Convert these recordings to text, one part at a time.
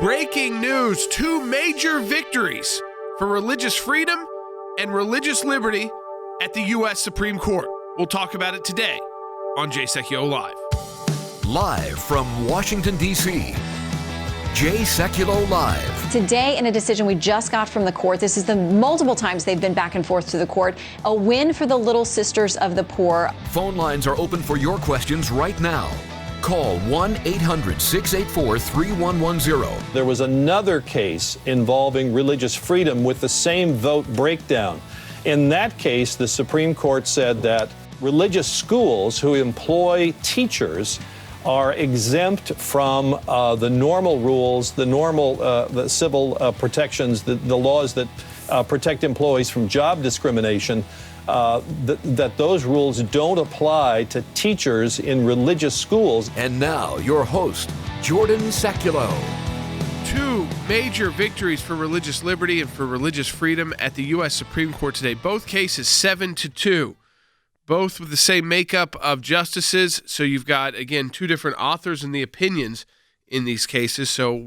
Breaking news, 2 major victories for religious freedom and religious liberty at the U.S. Supreme Court. We'll talk about it today on Jay Sekulow Live. Live from Washington, D.C., Jay Sekulow Live. Today, in a decision we just got from the court, this is the multiple times they've been back and forth to the court, a win for the Little Sisters of the Poor. Phone lines are open for your questions right now. Call 1-800-684-3110. There was another case involving religious freedom with the same vote breakdown. In that case, the Supreme Court said that religious schools who employ teachers are exempt from the normal rules, the civil protections, the laws that protect employees from job discrimination, that those rules don't apply to teachers in religious schools. And now, your host, Jordan Sekulow. 2 major victories for religious liberty and for religious freedom at the U.S. Supreme Court today. Both cases 7-2. Both with the same makeup of justices. So you've got, again, 2 different authors and the opinions in these cases. So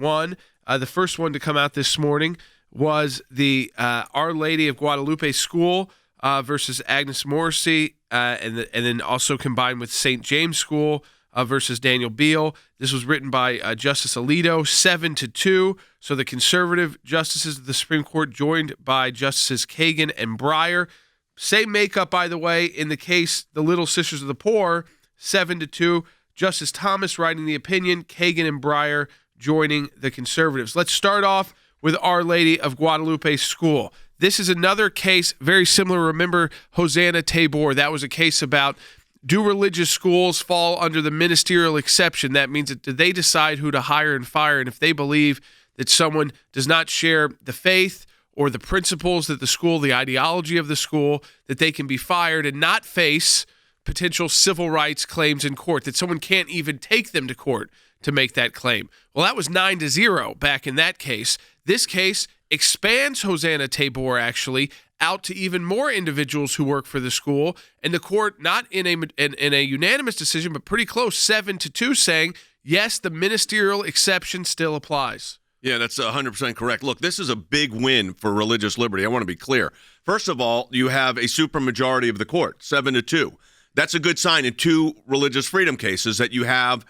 the first one to come out this morning was the Our Lady of Guadalupe School versus Agnes Morrissey, and then also combined with St. James School versus Daniel Beale. This was written by Justice Alito, 7-2. So the conservative justices of the Supreme Court joined by Justices Kagan and Breyer. Same makeup, by the way, in the case, the Little Sisters of the Poor, 7-2. Justice Thomas writing the opinion, Kagan and Breyer joining the conservatives. Let's start off with Our Lady of Guadalupe School. This is another case very similar. Remember Hosanna Tabor. That was a case about, do religious schools fall under the ministerial exception? That means that they decide who to hire and fire. And if they believe that someone does not share the faith or the principles that the school, the ideology of the school, that they can be fired and not face potential civil rights claims in court, that someone can't even take them to court to make that claim. Well, that was 9-0 back in that case. This case expands Hosanna Tabor, actually, out to even more individuals who work for the school, and the court, not in a unanimous decision, but pretty close, 7-2, saying, yes, the ministerial exception still applies. Yeah, that's 100% correct. Look, this is a big win for religious liberty. I want to be clear. First of all, you have a supermajority of the court, 7-2. That's a good sign in 2 religious freedom cases that you have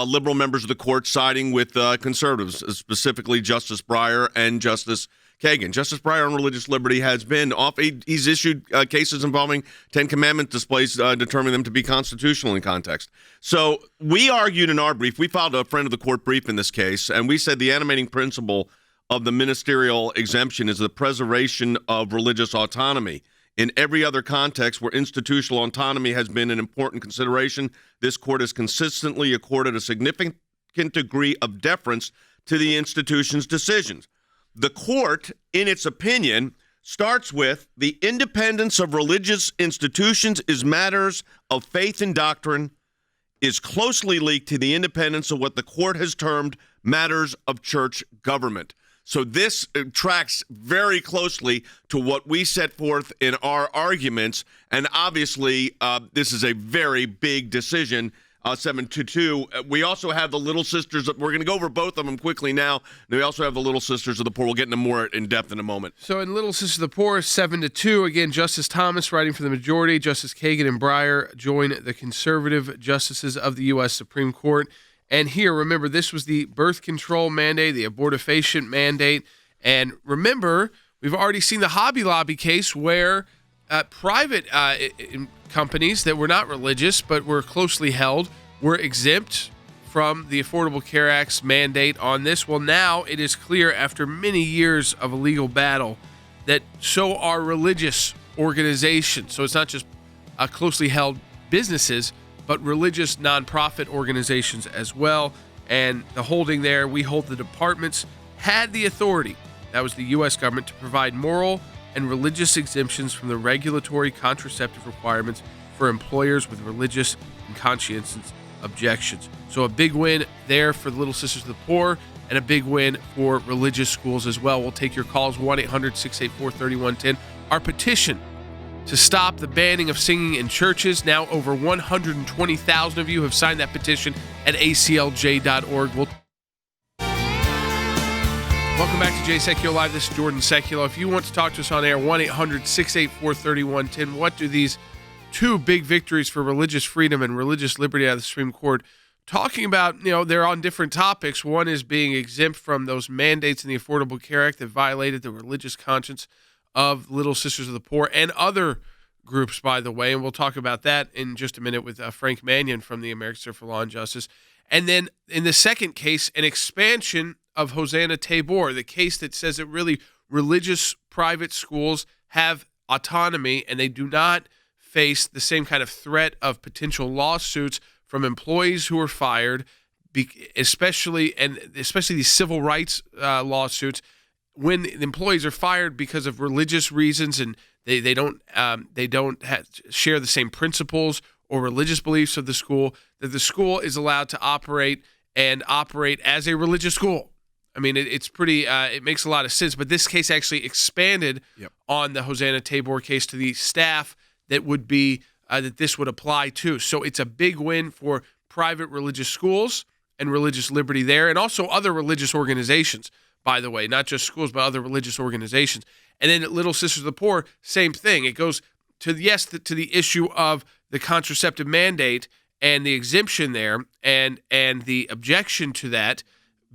liberal members of the court siding with conservatives, specifically Justice Breyer and Justice Kagan. Justice Breyer on religious liberty has been off. He's issued cases involving 10 Commandment displays, determining them to be constitutional in context. So we argued in our brief, we filed a friend of the court brief in this case, and we said the animating principle of the ministerial exemption is the preservation of religious autonomy. In every other context where institutional autonomy has been an important consideration, this court has consistently accorded a significant degree of deference to the institution's decisions. The court, in its opinion, starts with the independence of religious institutions is matters of faith and doctrine, is closely linked to the independence of what the court has termed matters of church government. So this tracks very closely to what we set forth in our arguments, and obviously this is a very big decision, 7-2. We also have the Little Sisters. We're going to go over both of them quickly now. And we also have the Little Sisters of the Poor. We'll get into more in depth in a moment. So in Little Sisters of the Poor, 7-2. Again, Justice Thomas writing for the majority. Justice Kagan and Breyer join the conservative justices of the U.S. Supreme Court. And here, remember, this was the birth control mandate, the abortifacient mandate. And remember, we've already seen the Hobby Lobby case where private companies that were not religious but were closely held were exempt from the Affordable Care Act's mandate on this. Well, now it is clear after many years of a legal battle that so are religious organizations. So it's not just closely held businesses, but religious nonprofit organizations as well. And the holding there, we hold the departments had the authority, that was the U.S. government, to provide moral and religious exemptions from the regulatory contraceptive requirements for employers with religious and conscientious objections. So a big win there for the Little Sisters of the Poor, and a big win for religious schools as well. We'll take your calls, 1-800-684-3110. Our petition to stop the banning of singing in churches. Now over 120,000 of you have signed that petition at ACLJ.org. Welcome back to Jay Sekulow Live. This is Jordan Sekulow. If you want to talk to us on air, 1-800-684-3110. What do these two big victories for religious freedom and religious liberty out of the Supreme Court talking about? They're on different topics. One is being exempt from those mandates in the Affordable Care Act that violated the religious conscience of Little Sisters of the Poor and other groups, by the way. And we'll talk about that in just a minute with Frank Mannion from the American Center for Law and Justice. And then in the second case, an expansion of Hosanna Tabor, the case that says that really religious private schools have autonomy and they do not face the same kind of threat of potential lawsuits from employees who are fired, especially these civil rights lawsuits when the employees are fired because of religious reasons and they don't share the same principles or religious beliefs of the school, that the school is allowed to operate as a religious school. I mean, it's pretty. It makes a lot of sense. But this case actually expanded on the Hosanna Tabor case to the staff that would be that this would apply to. So it's a big win for private religious schools and religious liberty there, and also other religious organizations. By the way, not just schools, but other religious organizations. And then at Little Sisters of the Poor, same thing. It goes to the issue of the contraceptive mandate and the exemption there, and the objection to that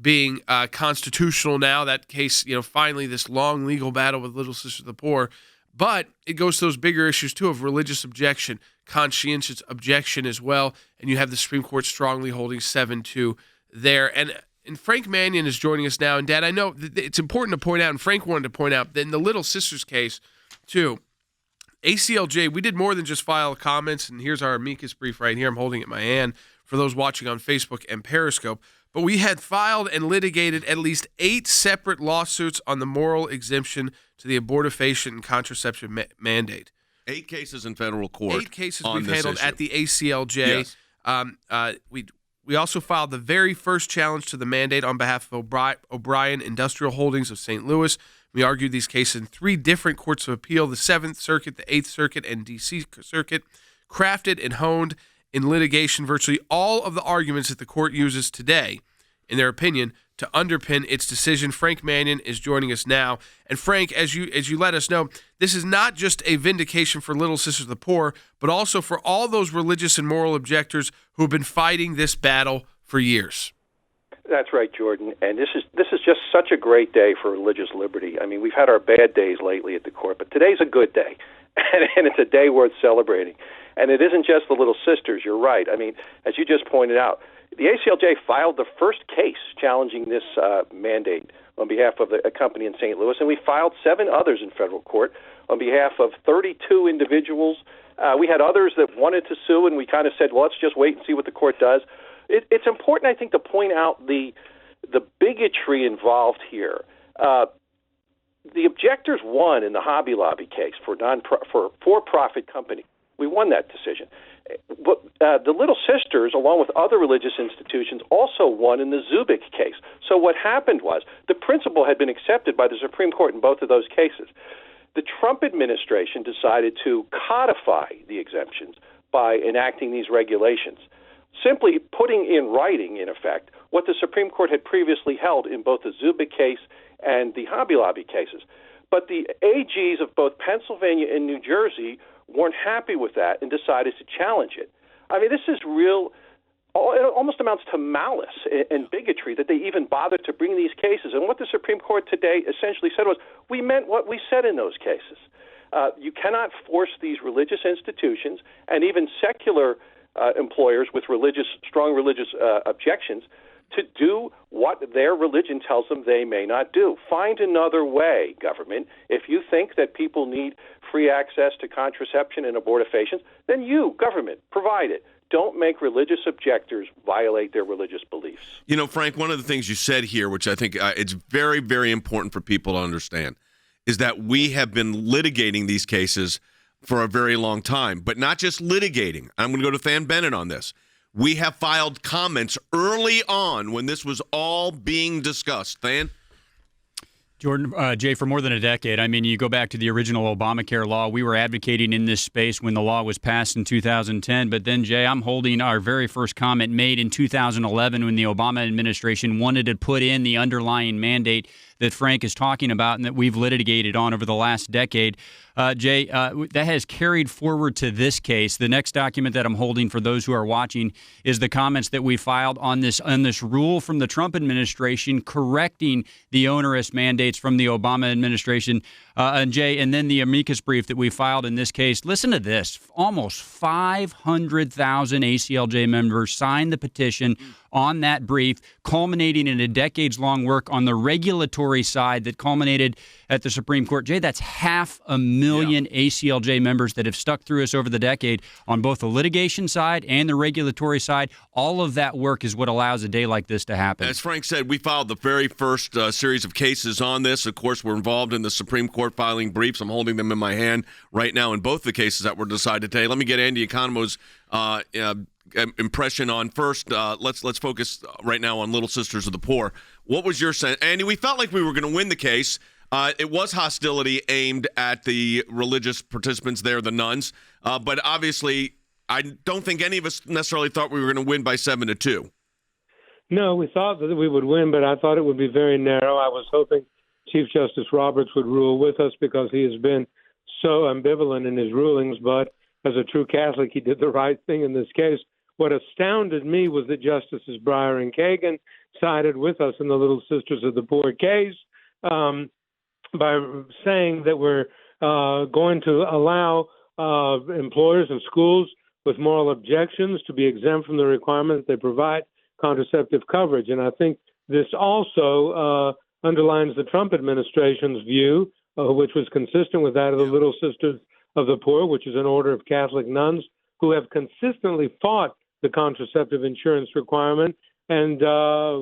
being constitutional now. That case, finally this long legal battle with Little Sisters of the Poor. But it goes to those bigger issues, too, of religious objection, conscientious objection as well. And you have the Supreme Court strongly holding 7-2 there. And Frank Mannion is joining us now. And, Dad, I know it's important to point out, and Frank wanted to point out, that in the Little Sisters case, too, ACLJ, we did more than just file comments. And here's our amicus brief right here. I'm holding it in my hand for those watching on Facebook and Periscope. But we had filed and litigated at least 8 separate lawsuits on the moral exemption to the abortifacient and contraception mandate. 8 cases in federal court. 8 cases we've handled at the ACLJ. Yes. We also filed the very first challenge to the mandate on behalf of O'Brien Industrial Holdings of St. Louis. We argued these cases in 3 different courts of appeal, the 7th Circuit, the 8th Circuit, and D.C. Circuit, crafted and honed in litigation virtually all of the arguments that the court uses today, in their opinion, to underpin its decision. Frank Mannion is joining us now. And Frank, as you let us know, this is not just a vindication for Little Sisters of the Poor, but also for all those religious and moral objectors who have been fighting this battle for years. That's right, Jordan. And this is just such a great day for religious liberty. I mean, we've had our bad days lately at the court, but today's a good day, and it's a day worth celebrating. And it isn't just the Little Sisters. You're right. I mean, as you just pointed out, the ACLJ filed the first case challenging this mandate on behalf of a company in St. Louis, and we filed 7 others in federal court on behalf of 32 individuals. We had others that wanted to sue, and we kind of said, well, let's just wait and see what the court does. It's important, I think, to point out the bigotry involved here. The objectors won in the Hobby Lobby case for for-profit company. We won that decision. But the Little Sisters, along with other religious institutions, also won in the Zubik case. So what happened was the principle had been accepted by the Supreme Court in both of those cases. The Trump administration decided to codify the exemptions by enacting these regulations, simply putting in writing, in effect, what the Supreme Court had previously held in both the Zubik case and the Hobby Lobby cases. But the AGs of both Pennsylvania and New Jersey weren't happy with that and decided to challenge it. I mean, this is real. It almost amounts to malice and bigotry that they even bothered to bring these cases. And what the Supreme Court today essentially said was, we meant what we said in those cases. You cannot force these religious institutions and even secular employers with strong religious objections to do what their religion tells them they may not do. Find another way, government. If you think that people need free access to contraception and abortifacients, then you, government, provide it. Don't make religious objectors violate their religious beliefs. You know, Frank, one of the things you said here, which I think it's very, very important for people to understand, is that we have been litigating these cases for a very long time, but not just litigating. I'm going to go to Than Bennett on this. We have filed comments early on when this was all being discussed. Than? Jordan, Jay, for more than a decade. I mean, you go back to the original Obamacare law. We were advocating in this space when the law was passed in 2010. But then, Jay, I'm holding our very first comment made in 2011 when the Obama administration wanted to put in the underlying mandate that Frank is talking about and that we've litigated on over the last decade. Jay, that has carried forward to this case. The next document that I'm holding for those who are watching is the comments that we filed on this rule from the Trump administration correcting the onerous mandates from the Obama administration. And Jay, and then the amicus brief that we filed in this case. Listen to this. Almost 500,000 ACLJ members signed the petition on that brief, culminating in a decades-long work on the regulatory side that culminated at the Supreme Court. Jay, that's 500,000 ACLJ members that have stuck through us over the decade on both the litigation side and the regulatory side. All of that work is what allows a day like this to happen. As Frank said, we filed the very first series of cases on this. Of course, we're involved in the Supreme Court filing briefs. I'm holding them in my hand right now in both the cases that were decided today. Let me get Andy Economo's impression on first. Let's focus right now on Little Sisters of the Poor. What was your sense? Andy, we felt like we were going to win the case. It was hostility aimed at the religious participants there, the nuns. But obviously, I don't think any of us necessarily thought we were going to win by 7-2. No, we thought that we would win, but I thought it would be very narrow. I was hoping Chief Justice Roberts would rule with us because he has been so ambivalent in his rulings. But as a true Catholic, he did the right thing in this case. What astounded me was that Justices Breyer and Kagan sided with us in the Little Sisters of the Poor case by saying that we're going to allow employers and schools with moral objections to be exempt from the requirement that they provide contraceptive coverage. And I think this also underlines the Trump administration's view, which was consistent with that of the Little Sisters of the Poor, which is an order of Catholic nuns who have consistently fought the contraceptive insurance requirement. And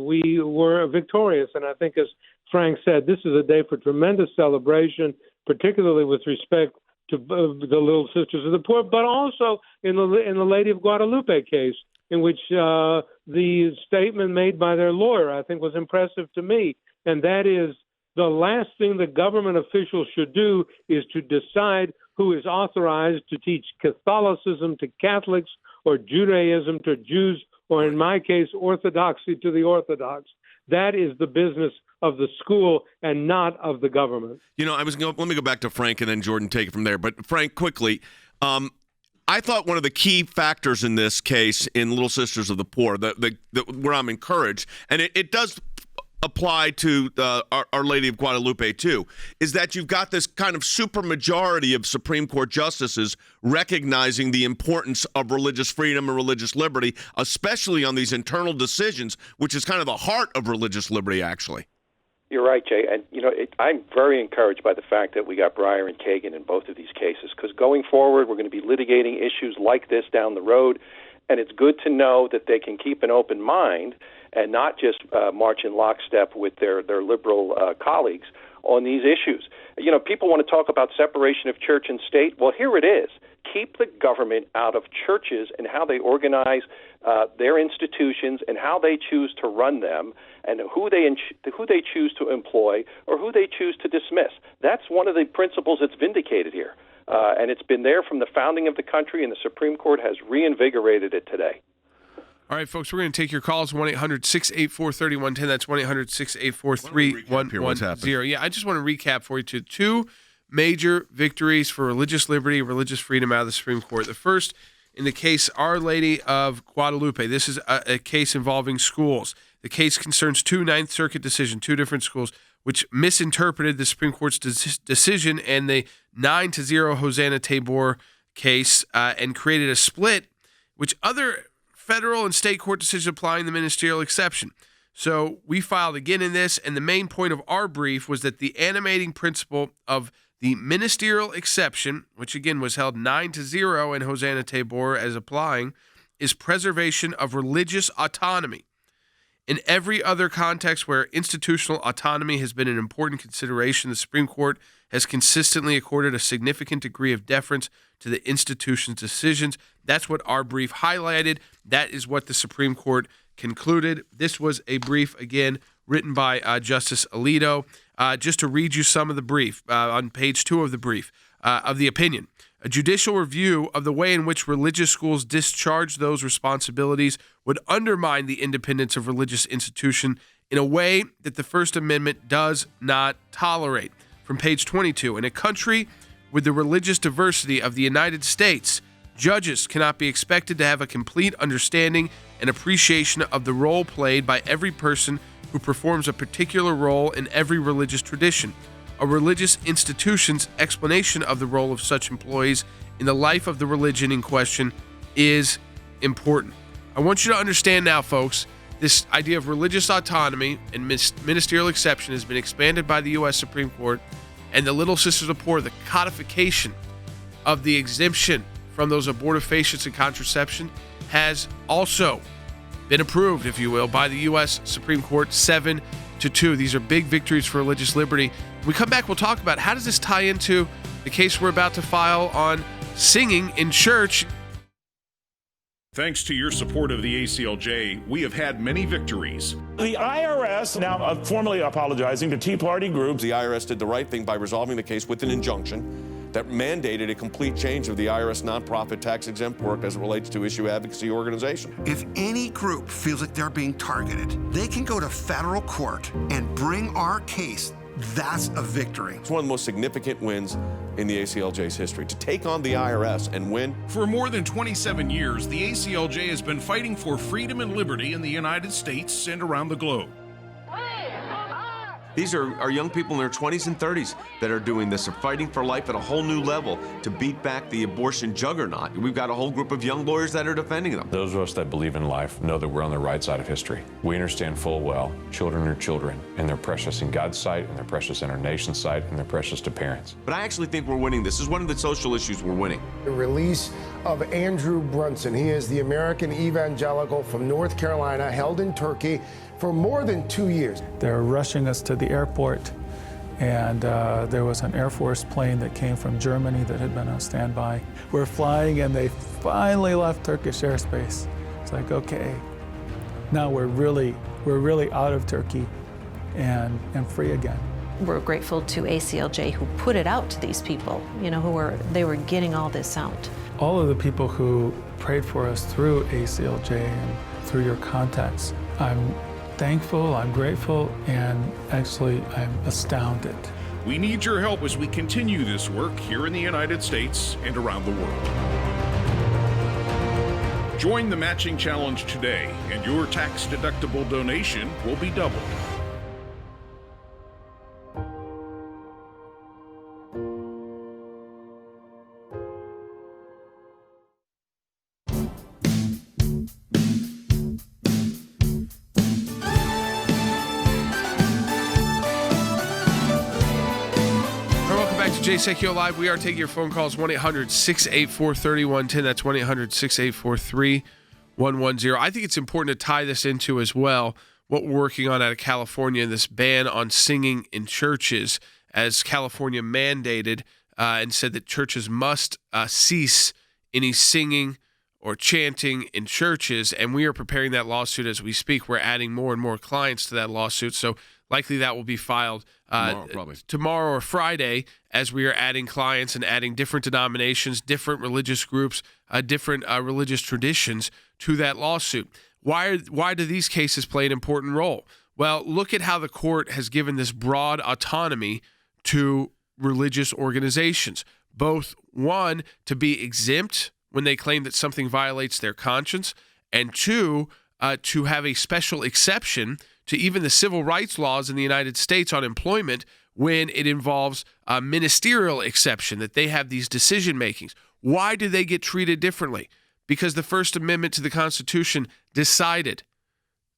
we were victorious. And I think, as Frank said, this is a day for tremendous celebration, particularly with respect to the Little Sisters of the Poor, but also in the Lady of Guadalupe case, in which the statement made by their lawyer, I think, was impressive to me. And that is, the last thing the government officials should do is to decide who is authorized to teach Catholicism to Catholics or Judaism to Jews, or in my case, Orthodoxy to the Orthodox. That is the business of the school and not of the government. You know, let me go back to Frank and then Jordan take it from there. But Frank, quickly, I thought one of the key factors in this case in Little Sisters of the Poor, where I'm encouraged, and it does apply to Our Lady of Guadalupe too, is that you've got this kind of supermajority of Supreme Court justices recognizing the importance of religious freedom and religious liberty, especially on these internal decisions, which is kind of the heart of religious liberty, actually. You're right, Jay. And, I'm very encouraged by the fact that we got Breyer and Kagan in both of these cases, because going forward, we're going to be litigating issues like this down the road. And it's good to know that they can keep an open mind and not just march in lockstep with their liberal colleagues on these issues. People want to talk about separation of church and state. Well, here it is. Keep the government out of churches and how they organize their institutions and how they choose to run them, and who they choose to employ or who they choose to dismiss. That's one of the principles that's vindicated here. And it's been there from the founding of the country, and the Supreme Court has reinvigorated it today. All right, folks, we're going to take your calls, 1-800-684-3110. That's 1-800-684-3110. Yeah, I just want to recap for you two major victories for religious liberty, religious freedom out of the Supreme Court. The first, in the case Our Lady of Guadalupe. This is a case involving schools. The case concerns two Ninth Circuit decisions, two different schools, which misinterpreted the Supreme Court's decision and the 9-0 Hosanna Tabor case and created a split, which other federal and state court decisions applying the ministerial exception. So we filed again in this, and the main point of our brief was that the animating principle of the ministerial exception, which again was held 9-0 in Hosanna Tabor as applying, is preservation of religious autonomy. In every other context where institutional autonomy has been an important consideration, the Supreme Court has consistently accorded a significant degree of deference to the institution's decisions. That's what our brief highlighted. That is what the Supreme Court concluded. This was a brief, again, written by Justice Alito. Just to read you some of the brief, on page 2 of the brief, of the opinion. A judicial review of the way in which religious schools discharge those responsibilities would undermine the independence of religious institution in a way that the First Amendment does not tolerate. From page 22, in a country with the religious diversity of the United States, judges cannot be expected to have a complete understanding and appreciation of the role played by every person who performs a particular role in every religious tradition. A religious institution's explanation of the role of such employees in the life of the religion in question is important. I want you to understand now, folks, this idea of religious autonomy and ministerial exception has been expanded by the U.S. Supreme Court, and the Little Sisters of the Poor, the codification of the exemption from those abortifacients and contraception, has also been approved, if you will, by the U.S. Supreme Court 7-2. These are big victories for religious liberty. When we come back, we'll talk about how does this tie into the case we're about to file on singing in church. Thanks to your support of the ACLJ, we have had many victories. The IRS now formally apologizing to Tea Party groups. The IRS did the right thing by resolving the case with an injunction that mandated a complete change of the IRS nonprofit tax-exempt work as it relates to issue advocacy organization. If any group feels like they're being targeted, they can go to federal court and bring our case. That's a victory. It's one of the most significant wins in the ACLJ's history, to take on the IRS and win. For more than 27 years, the ACLJ has been fighting for freedom and liberty in the United States and around the globe. These are young people in their 20s and 30s that are doing this. They're fighting for life at a whole new level to beat back the abortion juggernaut. We've got a whole group of young lawyers that are defending them. Those of us that believe in life know that we're on the right side of history. We understand full well children are children, and they're precious in God's sight, and they're precious in our nation's sight, and they're precious to parents. But I actually think we're winning. This is one of the social issues we're winning. The release of Andrew Brunson. He is the American evangelical from North Carolina, held in Turkey for more than 2 years. They're rushing us to the airport, and there was an Air Force plane that came from Germany that had been on standby. We're flying, and they finally left Turkish airspace. It's like, okay, now we're really out of Turkey and free again. We're grateful to ACLJ who put it out to these people, they were getting all this out. All of the people who prayed for us through ACLJ and through your contacts, I'm thankful, I'm grateful, and actually I'm astounded. We need your help as we continue this work here in the United States and around the world. Join the matching challenge today, and your tax-deductible donation will be doubled. Jay Sekulow Live. We are taking your phone calls, 1-800-684-3110. That's 1-800-684-3110. I think it's important to tie this into as well what we're working on out of California, this ban on singing in churches, as California mandated and said that churches must cease any singing or chanting in churches, and we are preparing that lawsuit as we speak. We're adding more and more clients to that lawsuit, so likely that will be filed tomorrow or Friday, as we are adding clients and adding different denominations, different religious groups, different religious traditions to that lawsuit. Why do these cases play an important role? Well, look at how the court has given this broad autonomy to religious organizations, both, one, to be exempt when they claim that something violates their conscience, and two, to have a special exception to even the civil rights laws in the United States on employment when it involves a ministerial exception, that they have these decision makings. Why do they get treated differently? Because the First Amendment to the Constitution decided,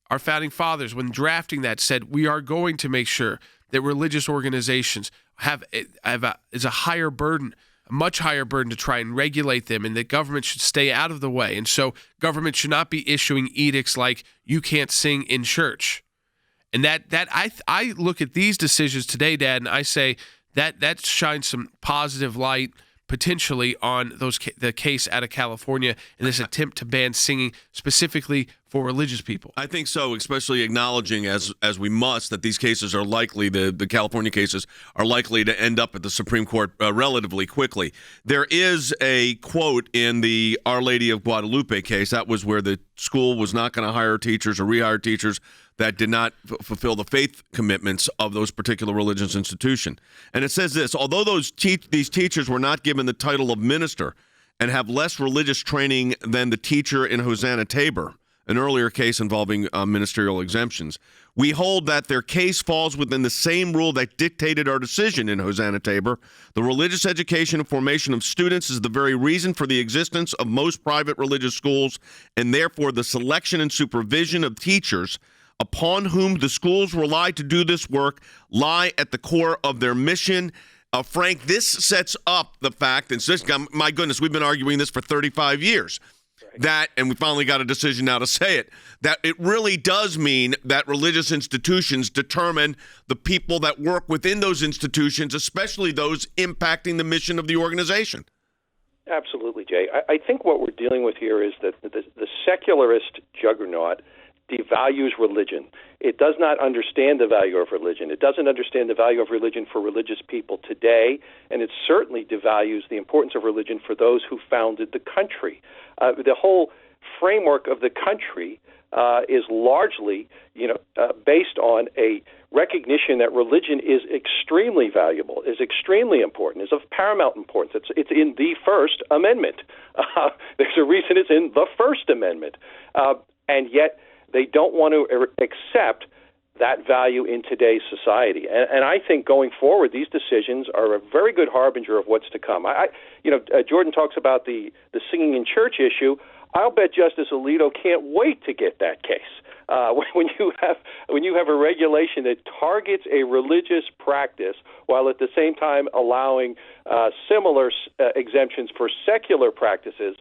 our founding fathers, when drafting that, said we are going to make sure that religious organizations is a higher burden, a much higher burden to try and regulate them, and that government should stay out of the way. And so government should not be issuing edicts like you can't sing in church. And I look at these decisions today, Dad, and I say that shines some positive light potentially on the case out of California and this attempt to ban singing specifically for religious people. I think so, especially acknowledging as we must that these cases are likely, the California cases are likely to end up at the Supreme Court relatively quickly. There is a quote in the Our Lady of Guadalupe case. That was where the school was not going to hire teachers or rehire teachers that did not fulfill the faith commitments of those particular religious institution. And it says this: although these teachers were not given the title of minister and have less religious training than the teacher in Hosanna Tabor, an earlier case involving ministerial exemptions, we hold that their case falls within the same rule that dictated our decision in Hosanna Tabor. The religious education and formation of students is the very reason for the existence of most private religious schools, and therefore the selection and supervision of teachers upon whom the schools rely to do this work lie at the core of their mission. Frank, this sets up the fact, and my goodness, we've been arguing this for 35 years, that, and we finally got a decision now to say it, that it really does mean that religious institutions determine the people that work within those institutions, especially those impacting the mission of the organization. Absolutely, Jay. I think what we're dealing with here is that the secularist juggernaut devalues religion. It does not understand the value of religion. It doesn't understand the value of religion for religious people today, and it certainly devalues the importance of religion for those who founded the country. The whole framework of the country is largely, based on a recognition that religion is extremely valuable, is extremely important, is of paramount importance. It's in the First Amendment. There's a reason it's in the First Amendment, and yet they don't want to accept that value in today's society. And I think going forward, these decisions are a very good harbinger of what's to come. Jordan talks about the singing in church issue. I'll bet Justice Alito can't wait to get that case. When you have a regulation that targets a religious practice while at the same time allowing similar exemptions for secular practices,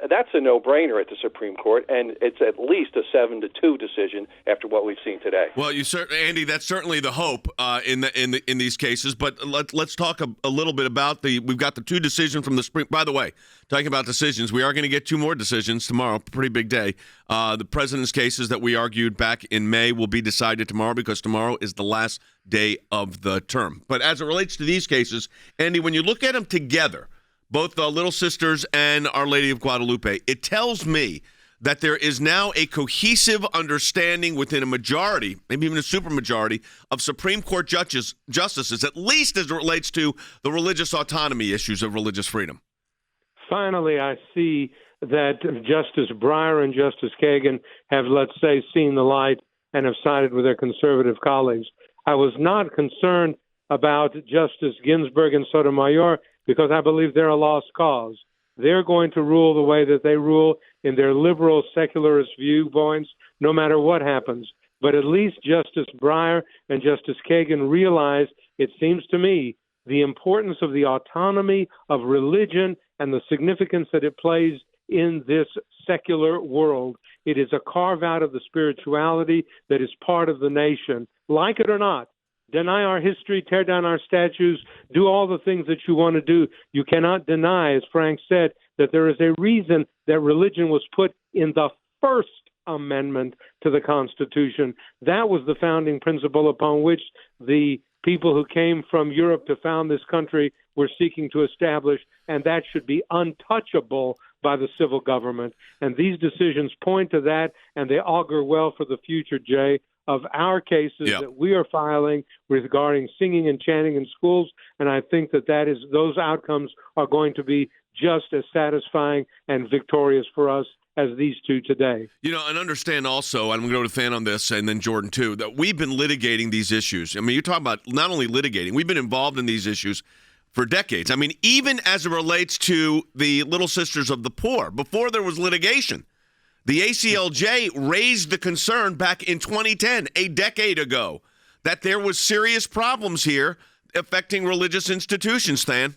that's a no-brainer at the Supreme Court, and it's at least a 7-2 decision after what we've seen today. Well, Andy, that's certainly the hope in these cases. But let's talk a little bit about we've got the two decisions from the Supreme. By the way, talking about decisions, we are going to get two more decisions tomorrow. Pretty big day. The president's cases that we argued back in May will be decided tomorrow because tomorrow is the last day of the term. But as it relates to these cases, Andy, when you look at them together, both the Little Sisters and Our Lady of Guadalupe, it tells me that there is now a cohesive understanding within a majority, maybe even a supermajority, of Supreme Court justices, at least as it relates to the religious autonomy issues of religious freedom. Finally, I see that Justice Breyer and Justice Kagan have, let's say, seen the light and have sided with their conservative colleagues. I was not concerned about Justice Ginsburg and Sotomayor because I believe they're a lost cause. They're going to rule the way that they rule in their liberal secularist viewpoints, no matter what happens. But at least Justice Breyer and Justice Kagan realize, it seems to me, the importance of the autonomy of religion and the significance that it plays in this secular world. It is a carve-out of the spirituality that is part of the nation. Like it or not, deny our history, tear down our statues, do all the things that you want to do. You cannot deny, as Frank said, that there is a reason that religion was put in the First Amendment to the Constitution. That was the founding principle upon which the people who came from Europe to found this country were seeking to establish, and that should be untouchable by the civil government. And these decisions point to that, and they augur well for the future, Jay, of our cases that we are filing regarding singing and chanting in schools, and I think that those outcomes are going to be just as satisfying and victorious for us as these two today. And understand also, I'm going to go to Fan on this and then Jordan too, that we've been litigating these issues. I mean, you talk about not only litigating, we've been involved in these issues for decades. I mean, even as it relates to the Little Sisters of the Poor, before there was litigation, the ACLJ raised the concern back in 2010, a decade ago, that there was serious problems here affecting religious institutions, Stan.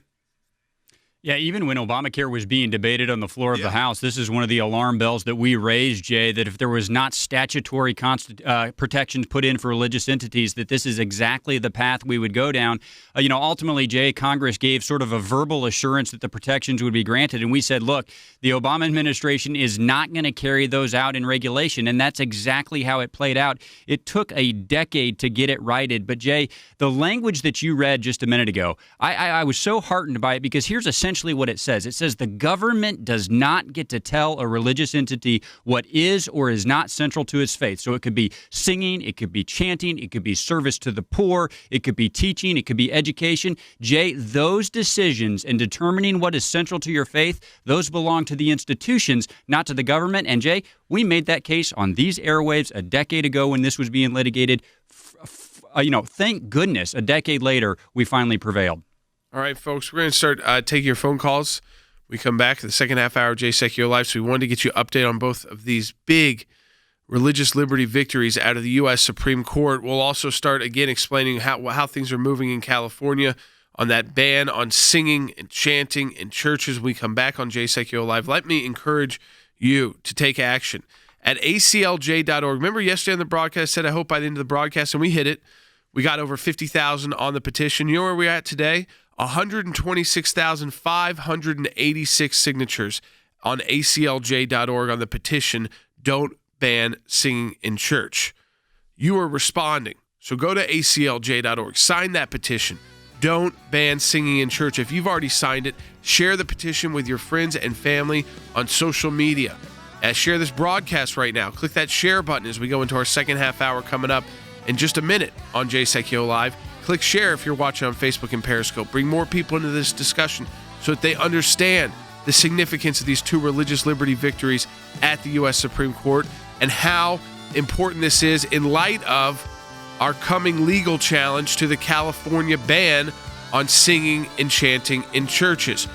Yeah, even when Obamacare was being debated on the floor of the House, this is one of the alarm bells that we raised, Jay, that if there was not statutory protections put in for religious entities, that this is exactly the path we would go down. Ultimately, Jay, Congress gave sort of a verbal assurance that the protections would be granted. And we said, look, the Obama administration is not going to carry those out in regulation. And that's exactly how it played out. It took a decade to get it righted. But, Jay, the language that you read just a minute ago, I was so heartened by it, because here's essentially what it says. It says the government does not get to tell a religious entity what is or is not central to its faith. So it could be singing, it could be chanting, it could be service to the poor, it could be teaching, it could be education. Jay, those decisions in determining what is central to your faith, those belong to the institutions, not to the government. And Jay, we made that case on these airwaves a decade ago when this was being litigated. Thank goodness a decade later we finally prevailed. All right, folks, we're going to start taking your phone calls. We come back to the second half hour of Jay Sekulow Live, so we wanted to get you an update on both of these big religious liberty victories out of the U.S. Supreme Court. We'll also start again explaining how things are moving in California on that ban on singing and chanting in churches. When we come back on Jay Sekulow Live, let me encourage you to take action at ACLJ.org. Remember yesterday on the broadcast, I said I hope by the end of the broadcast, and we hit it. We got over 50,000 on the petition. You know where we're at today? 126,586 signatures on ACLJ.org on the petition, Don't Ban Singing in Church. You are responding. So go to ACLJ.org. Sign that petition. Don't ban singing in church. If you've already signed it, share the petition with your friends and family on social media. Share this broadcast right now. Click that share button as we go into our second half hour coming up in just a minute on Jay Sekulow Live. Click share if you're watching on Facebook and Periscope. Bring more people into this discussion so that they understand the significance of these two religious liberty victories at the U.S. Supreme Court and how important this is in light of our coming legal challenge to the California ban on singing and chanting in churches.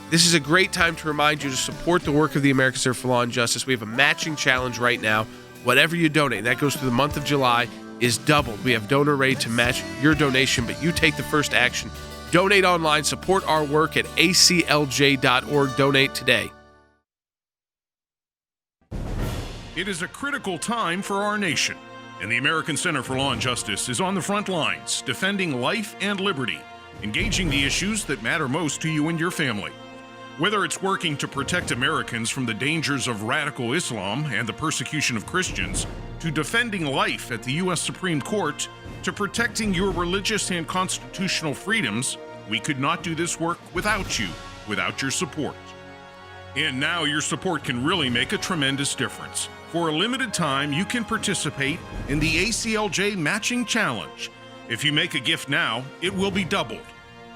This is a great time to remind you to support the work of the American Center for Law and Justice. We have a matching challenge right now. Whatever you donate, that goes through the month of July, is doubled. We have donor ready to match your donation, but you take the first action. Donate online, support our work at aclj.org. Donate today. It is a critical time for our nation, and the American Center for Law and Justice is on the front lines, defending life and liberty, engaging the issues that matter most to you and your family. Whether it's working to protect Americans from the dangers of radical Islam and the persecution of Christians, to defending life at the U.S. Supreme Court, to protecting your religious and constitutional freedoms, we could not do this work without you, without your support. And now your support can really make a tremendous difference. For a limited time, you can participate in the ACLJ Matching Challenge. If you make a gift now, it will be doubled.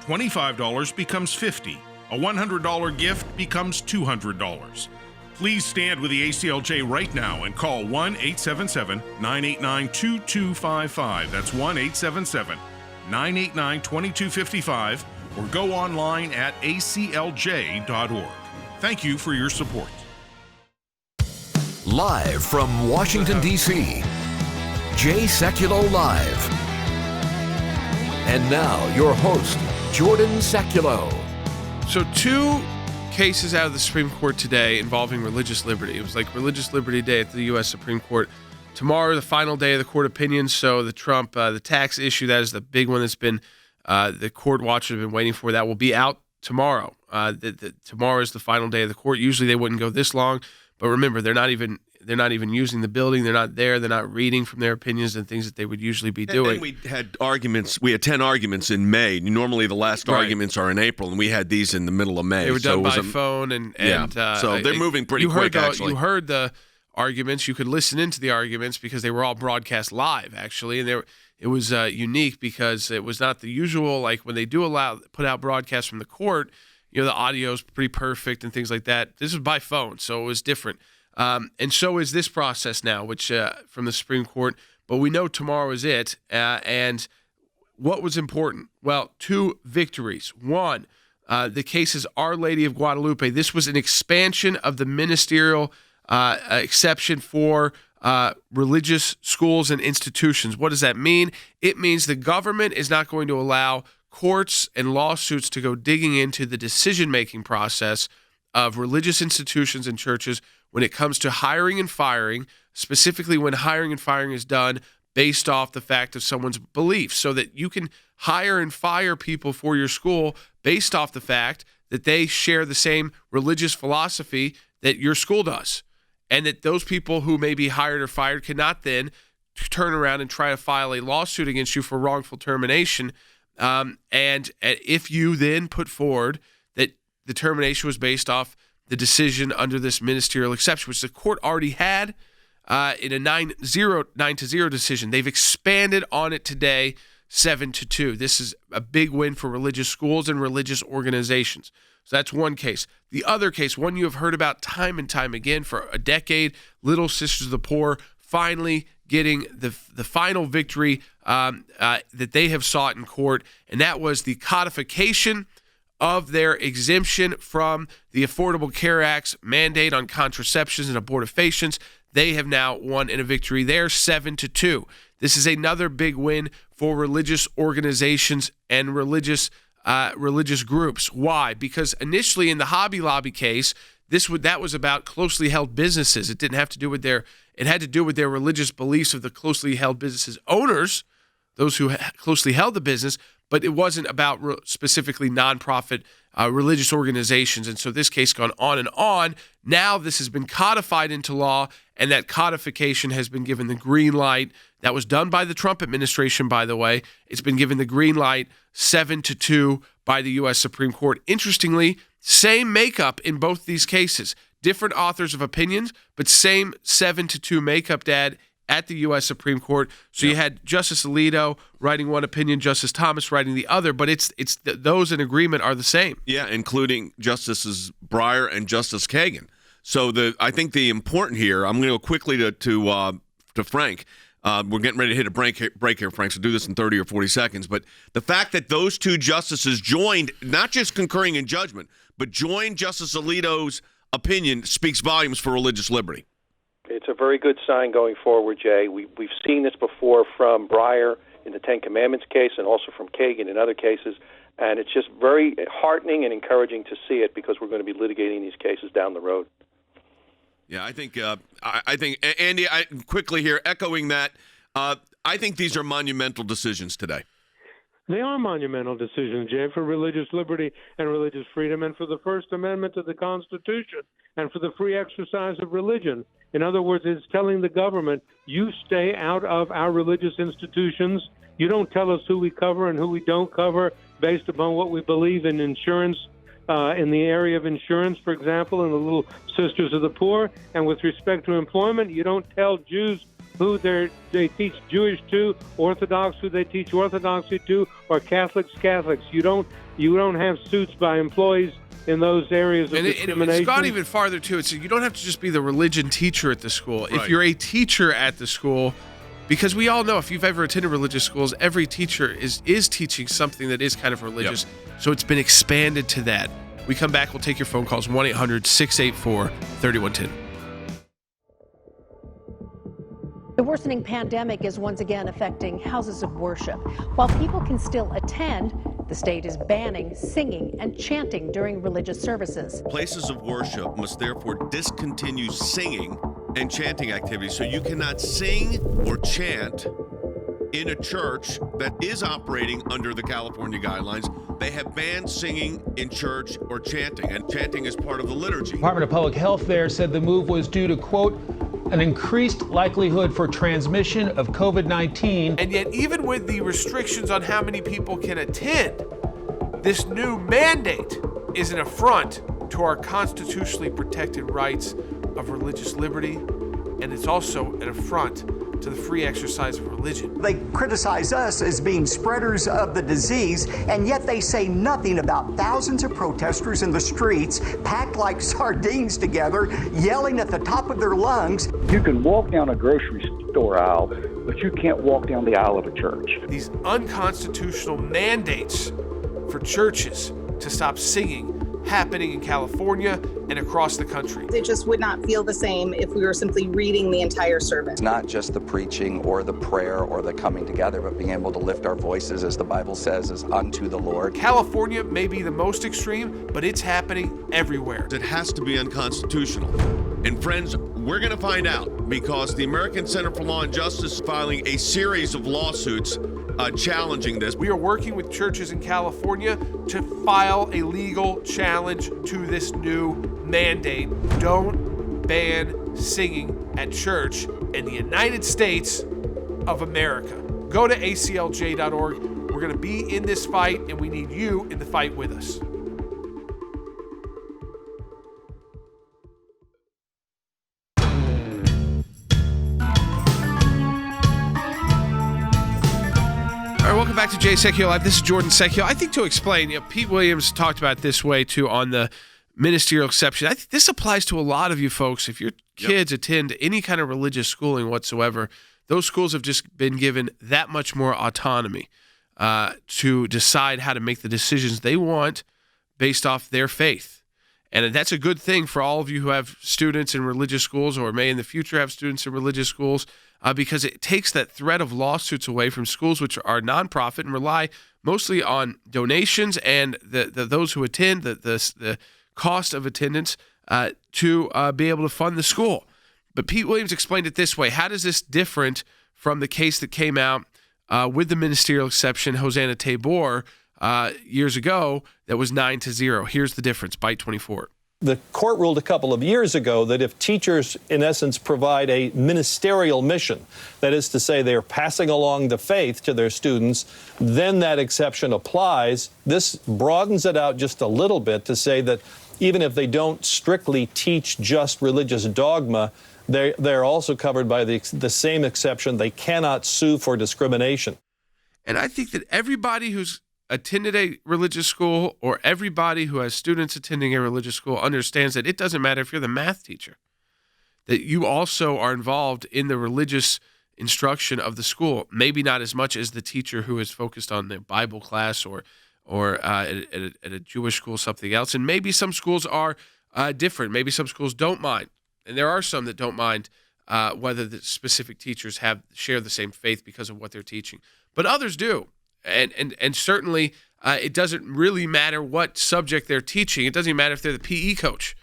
$25 becomes $50. A $100 gift becomes $200. Please stand with the ACLJ right now and call 1-877-989-2255. That's 1-877-989-2255, or go online at aclj.org. Thank you for your support. Live from Washington, D.C., Jay Sekulow Live. And now, your host, Jordan Sekulow. So 2 cases out of the Supreme Court today involving religious liberty. It was like Religious Liberty Day at the U.S. Supreme Court. Tomorrow, the final day of the court opinions. So the Trump, the tax issue, that is the big one that's been the court watchers have been waiting for. That will be out tomorrow. Tomorrow is the final day of the court. Usually they wouldn't go this long, but remember, they're not even using the building. They're not there. They're not reading from their opinions and things that they would usually be doing. And we had arguments. We had 10 arguments in May. Normally, the last arguments are in April, and we had these in the middle of May. They were done by phone, and so they're moving pretty quick. Actually, you heard the arguments. You could listen into the arguments because they were all broadcast live, actually, and it was unique because it was not the usual, like when they do put out broadcasts from the court. The audio is pretty perfect and things like that. This was by phone, so it was different. And so is this process now, which from the Supreme Court. But we know tomorrow is it. And what was important? Well, 2 victories. One, the case is Our Lady of Guadalupe. This was an expansion of the ministerial exception for religious schools and institutions. What does that mean? It means the government is not going to allow courts and lawsuits to go digging into the decision-making process of religious institutions and churches when it comes to hiring and firing, specifically when hiring and firing is done based off the fact of someone's beliefs, so that you can hire and fire people for your school based off the fact that they share the same religious philosophy that your school does, and that those people who may be hired or fired cannot then turn around and try to file a lawsuit against you for wrongful termination. And if you then put forward that the termination was based off the decision under this ministerial exception, which the court already had in a 9-0 decision. They've expanded on it today, 7-2. This is a big win for religious schools and religious organizations. So that's one case. The other case, one you have heard about time and time again for a decade, Little Sisters of the Poor finally getting the final victory that they have sought in court, and that was the codification of their exemption from the Affordable Care Act's mandate on contraceptions and abortifacients. They have now won in a victory there, 7-2. This is another big win for religious organizations and religious groups. Why? Because initially in the Hobby Lobby case, that was about closely held businesses. It didn't have to do with it had to do with their religious beliefs of the closely held businesses' owners, those who closely held the business, but it wasn't about specifically nonprofit religious organizations. And so this case gone on and on. Now this has been codified into law, and that codification has been given the green light. That was done by the Trump administration, by the way. It's been given the green light, 7-2 by the U.S. Supreme Court. Interestingly, same makeup in both these cases. Different authors of opinions, but same 7-2 makeup, Dad, at the U.S. Supreme Court. So you had Justice Alito writing one opinion, Justice Thomas writing the other, but those in agreement are the same. Yeah, including Justices Breyer and Justice Kagan. So I think the important here, I'm going to go quickly to Frank. We're getting ready to hit a break here, Frank, so do this in 30 or 40 seconds. But the fact that those two justices joined, not just concurring in judgment, but joined Justice Alito's opinion speaks volumes for religious liberty. It's a very good sign going forward, Jay. We've seen this before from Breyer in the Ten Commandments case and also from Kagan in other cases, and it's just very heartening and encouraging to see it because we're going to be litigating these cases down the road. Yeah, I think Andy, quickly here, echoing that, I think these are monumental decisions today. They are monumental decisions, Jay, for religious liberty and religious freedom and for the First Amendment to the Constitution and for the free exercise of religion. In other words, it's telling the government, you stay out of our religious institutions. You don't tell us who we cover and who we don't cover based upon what we believe in insurance, in the area of insurance, for example, in the Little Sisters of the Poor. And with respect to employment, you don't tell Jews who they teach Jewish to, Orthodox who they teach Orthodoxy to, or Catholics. You don't have suits by employees in those areas of discrimination. It's gone even farther too. You don't have to just be the religion teacher at the school. Right. If you're a teacher at the school, because we all know if you've ever attended religious schools, every teacher is teaching something that is kind of religious. Yep. So it's been expanded to that. We come back, we'll take your phone calls, 1-800-684-3110. The worsening pandemic is once again affecting houses of worship. While people can still attend, the state is banning singing and chanting during religious services. Places of worship must therefore discontinue singing and chanting activities. So you cannot sing or chant in a church that is operating under the California guidelines. They have banned singing in church or chanting, and chanting is part of the liturgy. Department of Public Health there said the move was due to, quote, an increased likelihood for transmission of COVID-19. And yet, even with the restrictions on how many people can attend, this new mandate is an affront to our constitutionally protected rights of religious liberty, and it's also an affront to the free exercise of religion. They criticize us as being spreaders of the disease, and yet they say nothing about thousands of protesters in the streets, packed like sardines together, yelling at the top of their lungs. You can walk down a grocery store aisle, but you can't walk down the aisle of a church. These unconstitutional mandates for churches to stop singing, happening in California and across the country. It just would not feel the same if we were simply reading the entire sermon. It's not just the preaching or the prayer or the coming together, but being able to lift our voices, as the Bible says, is unto the Lord. California may be the most extreme, but it's happening everywhere. It has to be unconstitutional. And friends, we're going to find out, because the American Center for Law and Justice is filing a series of lawsuits challenging this. We are working with churches in California to file a legal challenge to this new mandate. Don't ban singing at church in the United States of America. Go to ACLJ.org. We're going to be in this fight, and we need you in the fight with us. Welcome back to Jay Sekulow Live. This is Jordan Sekulow. I think to explain, Pete Williams talked about it this way too on the ministerial exception. I think this applies to a lot of you folks. If your kids attend any kind of religious schooling whatsoever, those schools have just been given that much more autonomy to decide how to make the decisions they want based off their faith. And that's a good thing for all of you who have students in religious schools or may in the future have students in religious schools, because it takes that threat of lawsuits away from schools which are nonprofit and rely mostly on donations and those who attend, the cost of attendance to be able to fund the school. But Pete Williams explained it this way. How does this different from the case that came out with the ministerial exception, Hosanna Tabor, years ago, that was 9-0? Here's the difference. Byte 24. The court ruled a couple of years ago that if teachers, in essence, provide a ministerial mission, that is to say they're passing along the faith to their students, then that exception applies. This broadens it out just a little bit to say that even if they don't strictly teach just religious dogma, they're also covered by the same exception. They cannot sue for discrimination. And I think that everybody who's attended a religious school or everybody who has students attending a religious school understands that it doesn't matter if you're the math teacher, that you also are involved in the religious instruction of the school. Maybe not as much as the teacher who is focused on the Bible class or at a Jewish school, something else. And maybe some schools are different. Maybe some schools don't mind. And there are some that don't mind whether the specific teachers share the same faith because of what they're teaching. But others do. And certainly it doesn't really matter what subject they're teaching. It doesn't even matter if they're the PE coach,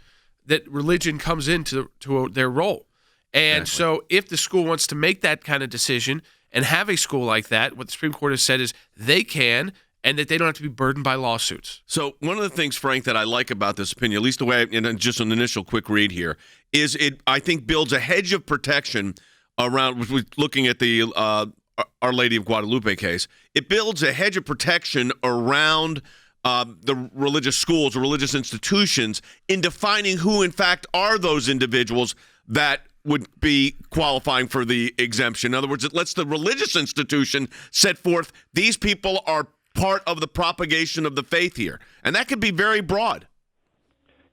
that religion comes into their role. And so if the school wants to make that kind of decision and have a school like that, what the Supreme Court has said is they can, and that they don't have to be burdened by lawsuits. So one of the things, Frank, that I like about this opinion, at least the way, and just an initial quick read here, is it, I think, builds a hedge of protection around, looking at the Our Lady of Guadalupe case, it builds a hedge of protection around the religious schools or religious institutions in defining who, in fact, are those individuals that would be qualifying for the exemption. In other words, it lets the religious institution set forth these people are part of the propagation of the faith here. And that could be very broad.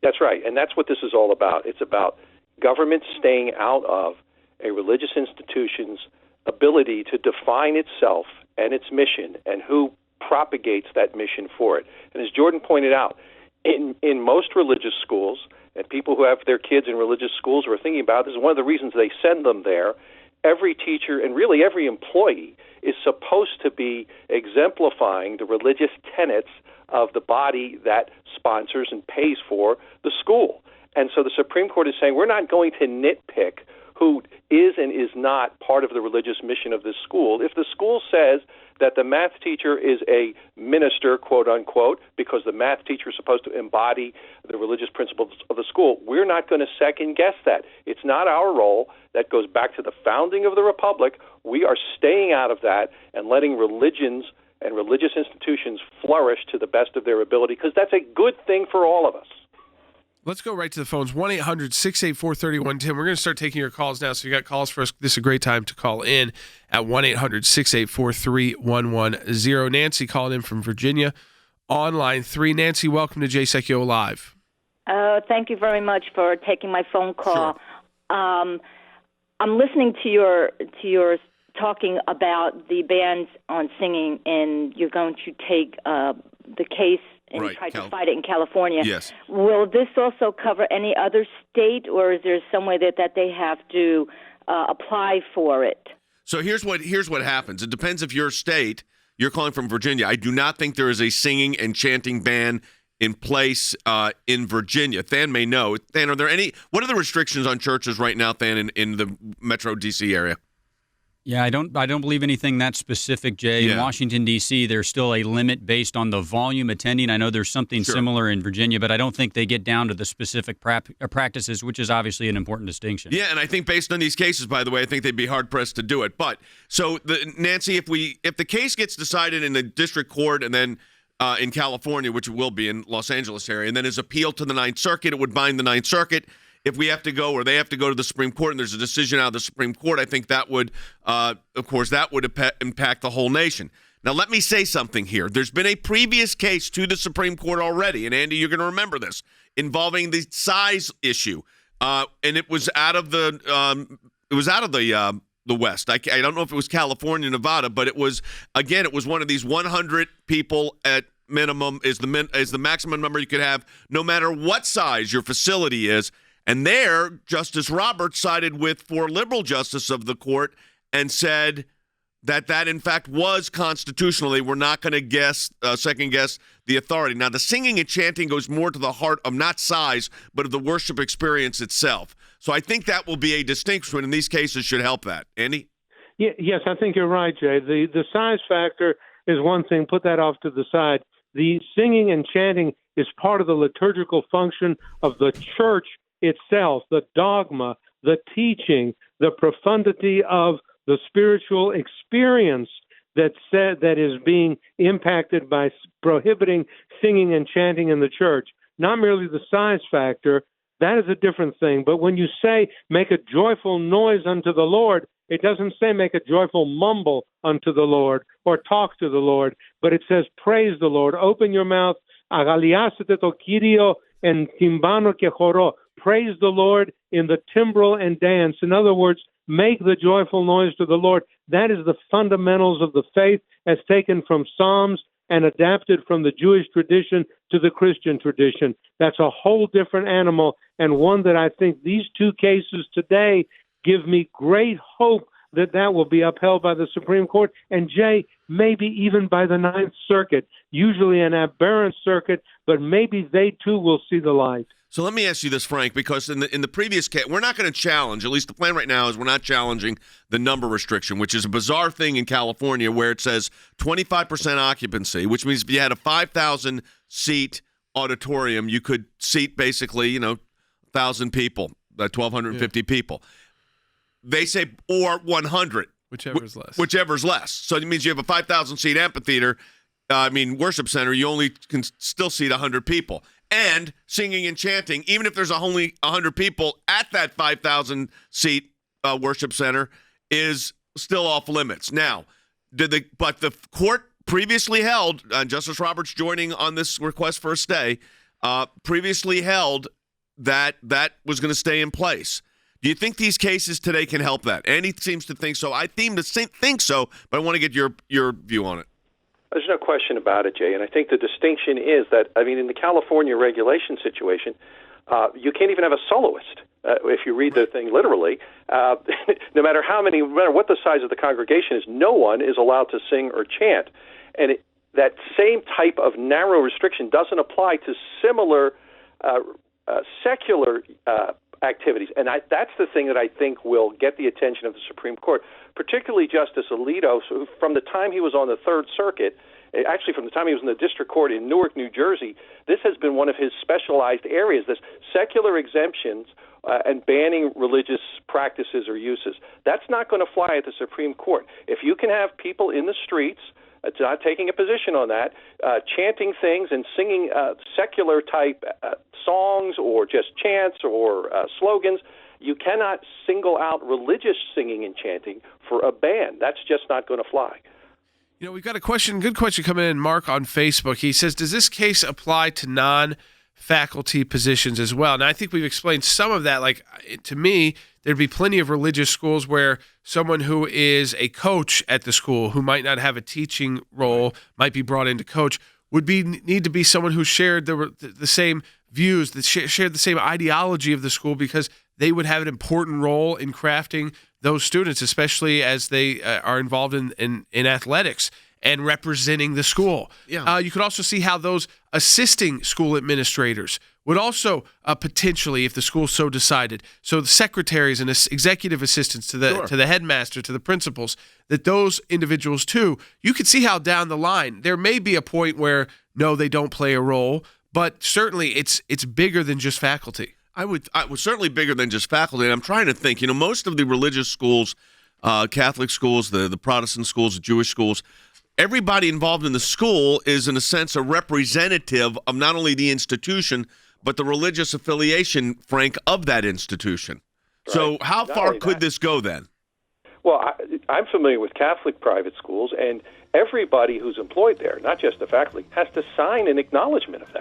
That's right. And that's what this is all about. It's about government staying out of a religious institution's ability to define itself and its mission and who propagates that mission for it. And as Jordan pointed out, in most religious schools, and people who have their kids in religious schools who are thinking about this, is one of the reasons they send them there, every teacher and really every employee is supposed to be exemplifying the religious tenets of the body that sponsors and pays for the school. And so the Supreme Court is saying we're not going to nitpick who is and is not part of the religious mission of this school. If the school says that the math teacher is a minister, quote unquote, because the math teacher is supposed to embody the religious principles of the school, we're not going to second guess that. It's not our role. That goes back to the founding of the Republic. We are staying out of that and letting religions and religious institutions flourish to the best of their ability, because that's a good thing for all of us. Let's go right to the phones, 1-800-684-3110. We're going to start taking your calls now, so you got calls for us. This is a great time to call in at 1-800-684-3110. Nancy called in from Virginia on line 3. Nancy, welcome to Jay Sekulow Live. Thank you very much for taking my phone call. Sure. I'm listening to your talking about the bans on singing, and you're going to take the case and Right, tried to fight it in California. Yes. Will this also cover any other state, or is there some way that they have to apply for it? So here's what happens. It depends if your state, you're calling from Virginia. I do not think there is a singing and chanting ban in place in Virginia. Than may know. Than, what are the restrictions on churches right now, Than, in the Metro D.C. area? Yeah, I don't believe anything that specific, Jay. Yeah. In Washington, D.C., there's still a limit based on the volume attending. I know there's something similar in Virginia, but I don't think they get down to the specific practices, which is obviously an important distinction. Yeah, and I think based on these cases, by the way, I think they'd be hard-pressed to do it. But, so, Nancy, if the case gets decided in the district court and then in California, which it will be in Los Angeles area, and then is appealed to the Ninth Circuit, it would bind the Ninth Circuit. If we have to go or they have to go to the Supreme Court and there's a decision out of the Supreme Court, I think that would, of course, that would impact the whole nation. Now, let me say something here. There's been a previous case to the Supreme Court already, and Andy, you're going to remember this, involving the size issue, and it was out of the West. I don't know if it was California, Nevada, but it was one of these 100 people at minimum is the maximum number you could have, no matter what size your facility is. And there, Justice Roberts sided with 4 liberal justices of the court and said that in fact was constitutional. They were not going to second guess the authority. Now, the singing and chanting goes more to the heart of not size, but of the worship experience itself. So I think that will be a distinction, and these cases should help that. Andy? Yeah, yes, I think you're right, Jay. The size factor is one thing. Put that off to the side. The singing and chanting is part of the liturgical function of the church itself, the dogma, the teaching, the profundity of the spiritual experience that is being impacted by prohibiting singing and chanting in the church. Not merely the size factor, that is a different thing. But when you say make a joyful noise unto the Lord, it doesn't say make a joyful mumble unto the Lord or talk to the Lord, but it says praise the Lord. Open your mouth, agaliasete to Kyrio en timbano que choro. Praise the Lord in the timbrel and dance. In other words, make the joyful noise to the Lord. That is the fundamentals of the faith as taken from Psalms and adapted from the Jewish tradition to the Christian tradition. That's a whole different animal, and one that I think these 2 cases today give me great hope that will be upheld by the Supreme Court, and Jay, maybe even by the Ninth Circuit, usually an aberrant circuit, but maybe they too will see the light. So let me ask you this, Frank, because in the previous case, we're not going to challenge, at least the plan right now is we're not challenging the number restriction, which is a bizarre thing in California where it says 25% occupancy, which means if you had a 5,000-seat auditorium, you could seat basically, 1,000 people, 1,250 people. They say, or 100. Whichever's less. Whichever's less. So it means you have a 5,000-seat amphitheater, worship center, you only can still seat 100 people. And singing and chanting, even if there's only 100 people at that 5,000-seat worship center, is still off limits. Now, but the court previously held, Justice Roberts joining on this request for a stay, previously held that was going to stay in place. Do you think these cases today can help that? Andy seems to think so. I seem to think so, but I want to get your view on it. There's no question about it, Jay, and I think the distinction is that, in the California regulation situation, you can't even have a soloist. If you read the thing literally, no matter what the size of the congregation is, no one is allowed to sing or chant. And that same type of narrow restriction doesn't apply to similar secular activities. And that's the thing that I think will get the attention of the Supreme Court, particularly Justice Alito, who from the time he was on the Third Circuit, actually from the time he was in the district court in Newark, New Jersey, this has been one of his specialized areas, this secular exemptions and banning religious practices or uses. That's not going to fly at the Supreme Court. If you can have people in the streets not taking a position on that, chanting things and singing secular type songs or just chants or slogans, you cannot single out religious singing and chanting for a ban. That's just not going to fly. We've got a good question coming in, Mark, on Facebook. He says, does this case apply to non-faculty positions as well? Now, I think we've explained some of that. Like, to me, there'd be plenty of religious schools where someone who is a coach at the school who might not have a teaching role might be brought in to coach. would need to be someone who shared the same views, that shared the same ideology of the school, because they would have an important role in crafting those students, especially as they are involved in athletics and representing the school. Yeah. You could also see how those assisting school administrators would also potentially, if the school so decided, so the secretaries and executive assistants to the headmaster, to the principals, that those individuals too, you could see how down the line there may be a point where no, they don't play a role, but certainly it's bigger than just faculty. I was certainly bigger than just faculty. And I'm trying to think, most of the religious schools, Catholic schools, the Protestant schools, the Jewish schools, everybody involved in the school is, in a sense, a representative of not only the institution, but the religious affiliation, Frank, of that institution. Right. So how far could this go then? Well, I'm familiar with Catholic private schools, and everybody who's employed there, not just the faculty, has to sign an acknowledgement of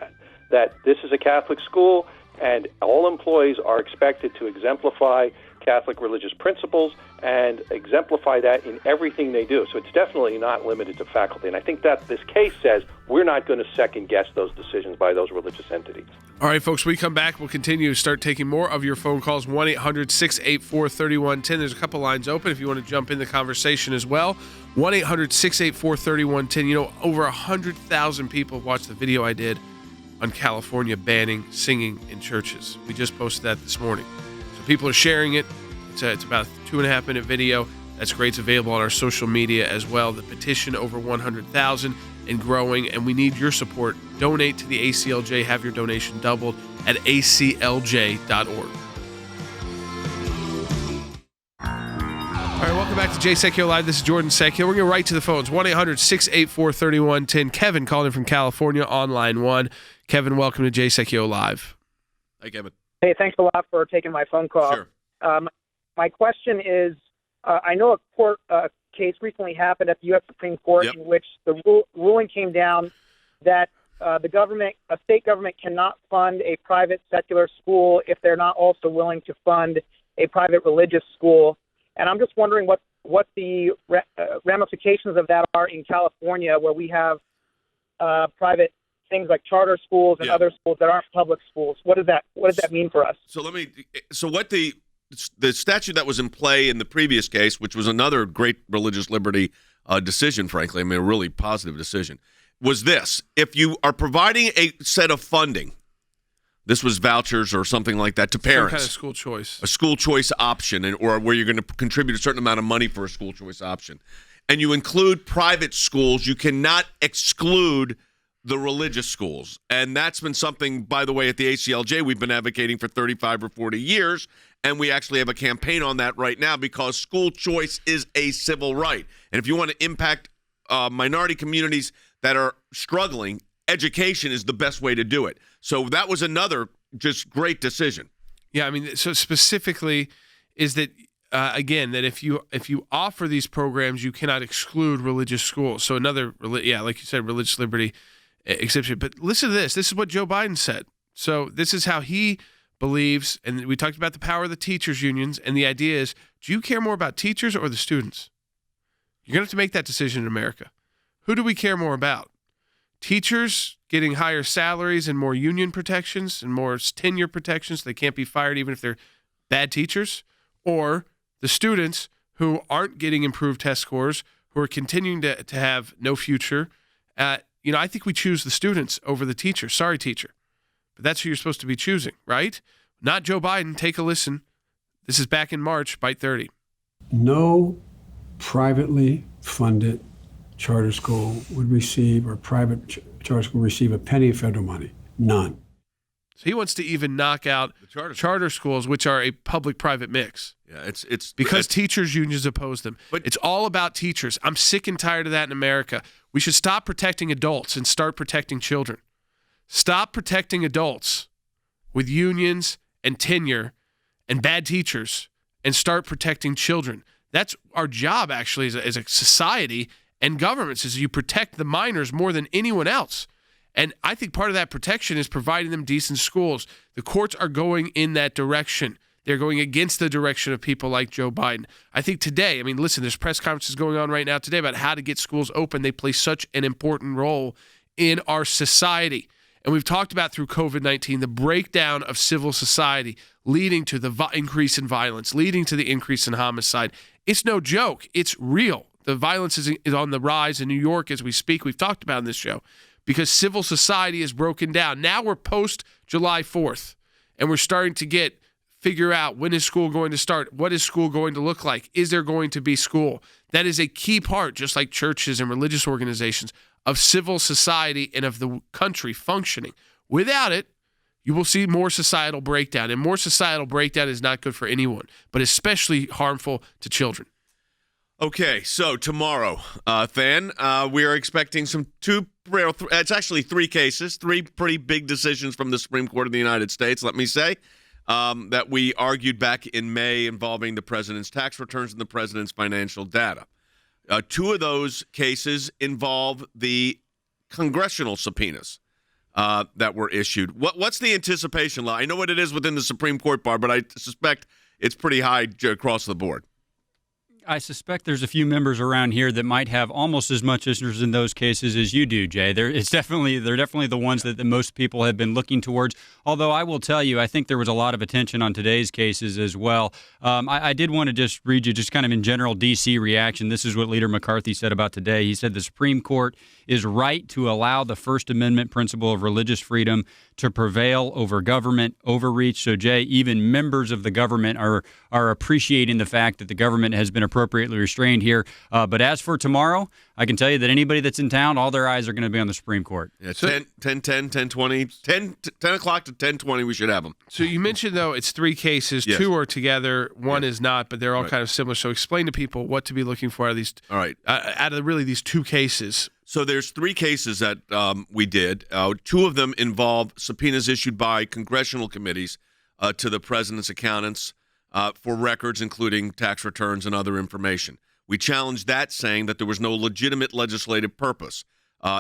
that this is a Catholic school, and all employees are expected to exemplify Catholic religious principles and exemplify that in everything they do. So it's definitely not limited to faculty. And I think that this case says we're not going to second-guess those decisions by those religious entities. All right, folks, when we come back, we'll continue to start taking more of your phone calls, 1-800-684-3110. There's a couple lines open if you want to jump in the conversation as well. 1-800-684-3110. Over 100,000 people watched the video I did on California banning singing in churches. We just posted that this morning. So people are sharing it. It's about a 2.5-minute video. That's great. It's available on our social media as well. The petition over 100,000 and growing, and we need your support. Donate to the ACLJ. Have your donation doubled at aclj.org. All right, welcome back to Jay Sekulow Live. This is Jordan Sekulow. We're going right to the phones. 1-800-684-3110. Kevin calling in from California on line 1. Kevin, welcome to Jay Sekulow Live. Hi, Kevin. Hey, thanks a lot for taking my phone call. Sure. My question is, I know a court case recently happened at the U.S. Supreme Court in which the ruling came down that the government, a state government, cannot fund a private secular school if they're not also willing to fund a private religious school. And I'm just wondering what the ramifications of that are in California, where we have private things like charter schools and other schools that aren't public schools. What does that mean for us? So what the statute that was in play in the previous case, which was another great religious liberty decision, frankly, a really positive decision, was this: if you are providing a set of funding, this was vouchers or something like that to parents, some kind of school choice, a school choice option, or where you're going to contribute a certain amount of money for a school choice option, and you include private schools, you cannot exclude the religious schools. And that's been something, by the way, at the ACLJ we've been advocating for 35 or 40 years, and we actually have a campaign on that right now because school choice is a civil right. And if you want to impact minority communities that are struggling, education is the best way to do it. So that was another just great decision. Yeah, so specifically is that, again, that if you offer these programs, you cannot exclude religious schools. So another, like you said, religious liberty exception. But listen to this. This is what Joe Biden said. So this is how he believes, and we talked about the power of the teachers' unions, and the idea is, do you care more about teachers or the students? You're going to have to make that decision in America. Who do we care more about? Teachers getting higher salaries and more union protections and more tenure protections, so they can't be fired even if they're bad teachers, or the students who aren't getting improved test scores, who are continuing to have no future. I think we choose the students over the teacher. Sorry, teacher. But that's who you're supposed to be choosing, right? Not Joe Biden. Take a listen. This is back in March, Bite 30. No privately funded charter school would receive, or private charter school receive, a penny of federal money. None. So he wants to even knock out the charter schools, which are a public-private mix. Yeah, it's because teachers' unions oppose them. But it's all about teachers. I'm sick and tired of that in America. We should stop protecting adults and start protecting children. Stop protecting adults with unions and tenure and bad teachers, and start protecting children. That's our job, actually, as a society and governments, is you protect the minors more than anyone else. And I think part of that protection is providing them decent schools. The courts are going in that direction. They're going against the direction of people like Joe Biden. I think today, listen, there's press conferences going on right now today about how to get schools open. They play such an important role in our society. And we've talked about through COVID-19 the breakdown of civil society leading to the increase in violence, leading to the increase in homicide. It's no joke. It's real. The violence is on the rise in New York as we speak. We've talked about in this show because civil society is broken down. Now we're post July 4th, and we're starting to figure out when is school going to start? What is school going to look like? Is there going to be school? That is a key part, just like churches and religious organizations, of civil society and of the country functioning. Without it, you will see more societal breakdown, and more societal breakdown is not good for anyone, but especially harmful to children. Okay, so tomorrow, Than, we are expecting it's actually three cases, three pretty big decisions from the Supreme Court of the United States, let me say, that we argued back in May involving the president's tax returns and the president's financial data. Two of those cases involve the congressional subpoenas that were issued. What's the anticipation level? I know what it is within the Supreme Court bar, but I suspect it's pretty high across the board. I suspect there's a few members around here that might have almost as much interest in those cases as you do, Jay. They're definitely the ones that most people have been looking towards. Although I will tell you, I think there was a lot of attention on today's cases as well. I did want to just read you just kind of in general D.C. reaction. This is what Leader McCarthy said about today. He said the Supreme Court is right to allow the First Amendment principle of religious freedom to prevail over government overreach. So, Jay, even members of the government are appreciating the fact that the government has been appropriately restrained here. But as for tomorrow, I can tell you that anybody that's in town, all their eyes are going to be on the Supreme Court. Yeah, 10 o'clock to 10:20, we should have them. So you mentioned, though, it's three cases. Yes. Two are together. One Yes. is not, but they're all Right. kind of similar. So explain to people what to be looking for out of these. All right. Out of really these two cases. So there's three cases that we did. Two of them involve subpoenas issued by congressional committees to the president's accountants for records, including tax returns and other information. We challenged that, saying that there was no legitimate legislative purpose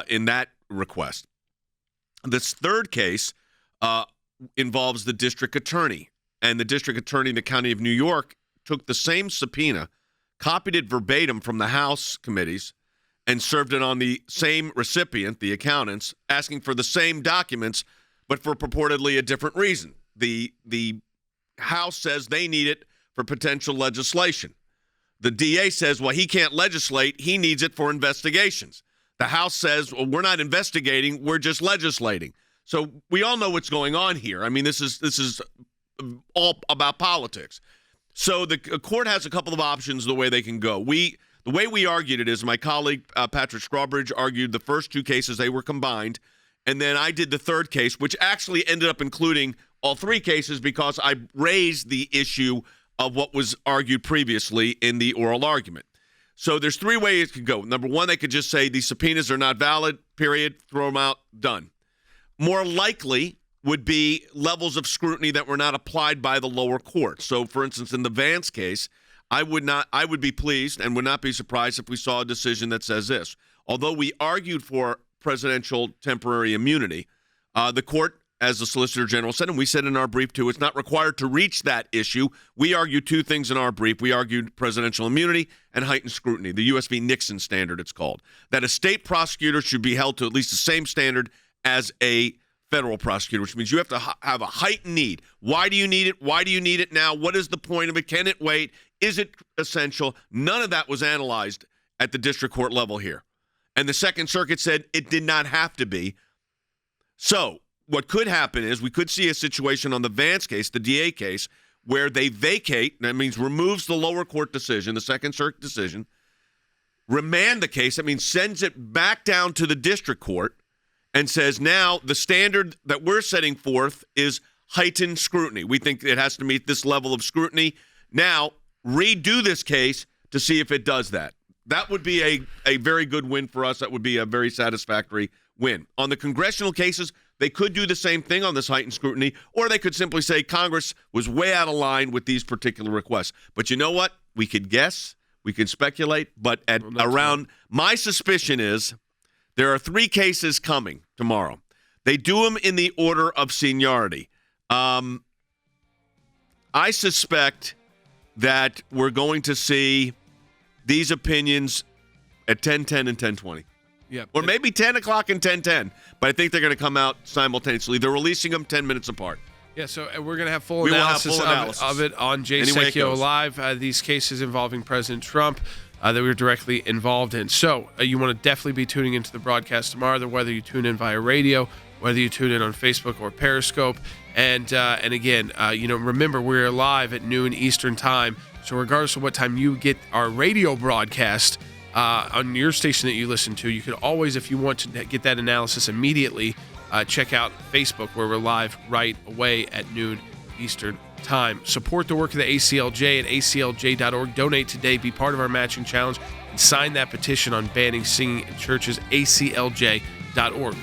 in that request. This third case involves the district attorney, and the district attorney in the county of New York took the same subpoena, copied it verbatim from the House committees, and served it on the same recipient, the accountants, asking for the same documents, but for purportedly a different reason. The House says they need it for potential legislation. The DA says, well, he can't legislate. He needs it for investigations. The House says, well, we're not investigating. We're just legislating. So we all know what's going on here. I mean, this is all about politics. So the court has a couple of options the way they can go. The way we argued it is my colleague, Patrick Strawbridge, argued the first two cases, they were combined. And then I did the third case, which actually ended up including all three cases because I raised the issue of what was argued previously in the oral argument. So there's three ways it could go. Number one, they could just say these subpoenas are not valid, period, throw them out, done. More likely would be levels of scrutiny that were not applied by the lower court. So, for instance, in the Vance case, I would be pleased and would not be surprised if we saw a decision that says this. Although we argued for presidential temporary immunity, the court, as the Solicitor General said, and we said in our brief too, it's not required to reach that issue. We argued two things in our brief. We argued presidential immunity and heightened scrutiny, the U.S. v. Nixon standard it's called, that a state prosecutor should be held to at least the same standard as a federal prosecutor, which means you have to have a heightened need. Why do you need it? Why do you need it now? What is the point of it? Can it wait? Is it essential? None of that was analyzed at the district court level here. And the Second Circuit said it did not have to be. So what could happen is we could see a situation on the Vance case, the DA case, where they vacate, that means removes the lower court decision, the Second Circuit decision, remand the case, that means sends it back down to the district court and says now the standard that we're setting forth is heightened scrutiny. We think it has to meet this level of scrutiny. Now, redo this case to see if it does that. That would be a very good win for us. That would be a very satisfactory win. On the congressional cases, they could do the same thing on this heightened scrutiny, or they could simply say Congress was way out of line with these particular requests. But you know what? We could guess, we could speculate, but my suspicion is there are three cases coming tomorrow. They do them in the order of seniority. I suspect that we're going to see these opinions at 10:10 and 10:20. Yep. Or maybe 10 o'clock and 10:10. But I think they're going to come out simultaneously. They're releasing them 10 minutes apart. Yeah, so we're going to have full analysis of it on Jay Sekulow Live. These cases involving President Trump that we were directly involved in. So you want to definitely be tuning into the broadcast tomorrow, whether you tune in via radio, whether you tune in on Facebook or Periscope. And again, remember, we're live at noon Eastern time. So regardless of what time you get our radio broadcast on your station that you listen to, you can always, if you want to get that analysis immediately, check out Facebook, where we're live right away at noon Eastern time. Support the work of the ACLJ at aclj.org. Donate today, be part of our matching challenge, and sign that petition on banning singing in churches, aclj.org.